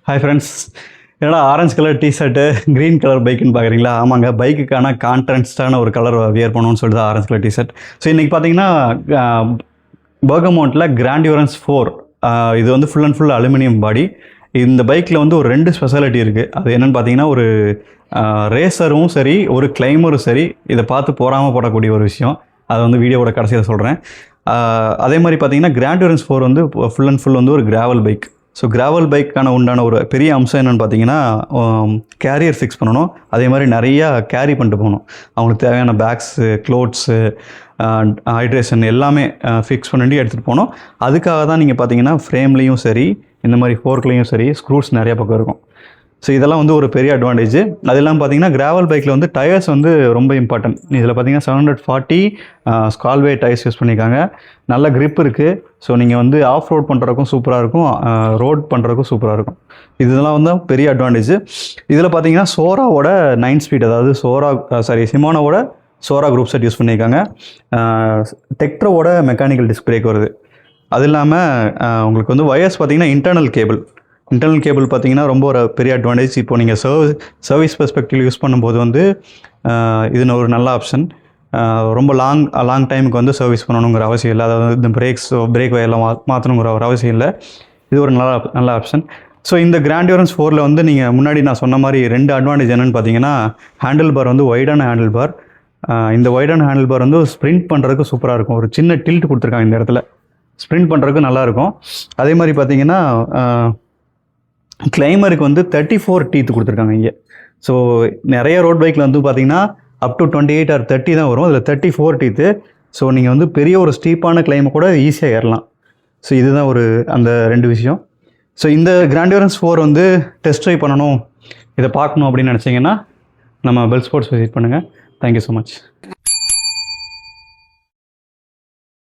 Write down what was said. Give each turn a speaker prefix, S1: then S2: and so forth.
S1: Hi friends, என்னடா orange colour T-shirt green colour பைக்குன்னு பார்க்குறீங்களா? ஆமாங்க, பைக்குக்கான கான்ட்ராஸ்டான ஒரு கலர் வியர் பண்ணணும்னு சொல்லிட்டு ஆரஞ்சு கலர் டிஷர்ட். ஸோ இன்றைக்கி பார்த்தீங்கன்னா பெர்கமோண்ட்டில் கிராண்ட்யூரன்ஸ் 4 இது வந்து ஃபுல் அண்ட் ஃபுல் அலுமினியம் பாடி. இந்த பைக்கில் வந்து ஒரு 2 ஸ்பெஷாலிட்டி இருக்குது. அது என்னென்னு பார்த்தீங்கன்னா, ஒரு ரேசரும் சரி, ஒரு கிளைமரும் சரி, இதை பார்த்து போராமல் போடக்கூடிய ஒரு விஷயம். அதை வந்து வீடியோவோட கடைசியில் சொல்கிறேன். அதே மாதிரி பார்த்தீங்கன்னா கிராண்ட்யூரன்ஸ் 4 வந்து ஃபுல் அண்ட் ஃபுல் வந்து ஒரு கிராவல் பைக். ஸோ கிராவல் பைக்கான உண்டான ஒரு பெரிய அம்சம் என்னென்னு பார்த்தீங்கன்னா, கேரியர் ஃபிக்ஸ் பண்ணணும். அதே மாதிரி நிறையா கேரி பண்ணிட்டு போகணும். அவங்களுக்கு தேவையான பேக்ஸு, க்ளோத்ஸு, ஹைட்ரேஷன் எல்லாமே ஃபிக்ஸ் பண்ணிட்டு எடுத்துகிட்டு போகணும். அதுக்காக தான் நீங்கள் பார்த்தீங்கன்னா ஃப்ரேம்லேயும் சரி, இந்த மாதிரி ஃபோர்க்லேயும் சரி, ஸ்க்ரூஸ் நிறையா பக்கம் இருக்கும். ஸோ இதெல்லாம் வந்து ஒரு பெரிய அட்வான்டேஜ். அது இல்லாமல் பார்த்தீங்கன்னா கிராவல் பைக்கில் வந்து டயர்ஸ் வந்து ரொம்ப இம்பார்ட்டன்ட். இதில் பார்த்தீங்கன்னா 740 ஸ்கால்வே டயர்ஸ் யூஸ் பண்ணியிருக்காங்க. நல்ல grip இருக்குது. ஸோ நீங்கள் வந்து ஆஃப் ரோட் பண்ணுறதுக்கும் சூப்பராக இருக்கும், ரோட் பண்ணுறதுக்கும் சூப்பராக இருக்கும். இதெல்லாம் வந்து பெரிய அட்வான்டேஜ். இதில் பார்த்தீங்கன்னா சோராவோட 9 ஸ்பீட், அதாவது சிமானோவோட சோரா குரூப் செட் யூஸ் பண்ணியிருக்காங்க. டெக்ட்ரோவோட மெக்கானிக்கல் டிஸ்க் பிரேக் வருது. அது இல்லாமல் உங்களுக்கு வந்து வயர்ஸ் பார்த்தீங்கன்னா இன்டர்னல் கேபிள் பார்த்தீங்கன்னா ரொம்ப ஒரு பெரிய அட்வான்டேஜ். இப்போ நீங்கள் சர்வீஸ் பெர்ஸ்பெக்டிவ் யூஸ் பண்ணும்போது வந்து இது ஒரு நல்ல ஆப்ஷன். ரொம்ப லாங் டைமுக்கு வந்து சர்வீஸ் பண்ணணுங்கிற அவசியம் இல்லை. அதாவது இந்த பிரேக் வயர்லாம் மாற்றணுங்கிற ஒரு அவசியம் இல்லை. இது ஒரு நல்ல ஆப்ஷன். ஸோ இந்த கிராண்ட்யூரன்ஸ் 4ல் வந்து நீங்கள் முன்னாடி நான் சொன்ன மாதிரி 2 அட்வான்டேஜ் என்னென்னு பார்த்தீங்கன்னா, ஹேண்டில் பார் வந்து வைடான ஹேண்டில் பார். இந்த வைடான ஹேண்டில் பார் வந்து ஸ்ப்ரிண்ட் பண்ணுறதுக்கு சூப்பராக இருக்கும். ஒரு சின்ன டில்ட் கொடுத்துருக்காங்க இந்த இடத்துல, ஸ்ப்ரிண்ட் பண்ணுறதுக்கு நல்லாயிருக்கும். அதே மாதிரி பார்த்தீங்கன்னா கிளைமருக்கு வந்து 34 டீத் கொடுத்துருக்காங்க இங்கே. ஸோ நிறைய ரோட் பைக்கில் வந்து பார்த்தீங்கன்னா அப் டு 28 or 30 தான் வரும். அதில் 34 டீத்து. ஸோ நீங்கள் வந்து பெரிய ஒரு ஸ்டீப்பான கிளைமை கூட ஈஸியாக ஏறலாம். ஸோ இதுதான் அந்த 2 விஷயம். ஸோ இந்த கிராண்ட்யூரன்ஸ் 4 வந்து டெஸ்ட் ட்ரைவ் பண்ணணும், இதை பார்க்கணும் அப்படின்னு நினச்சிங்கன்னா நம்ம பெல் ஸ்போர்ட்ஸ் விசிட் பண்ணுங்கள். Thank you so much.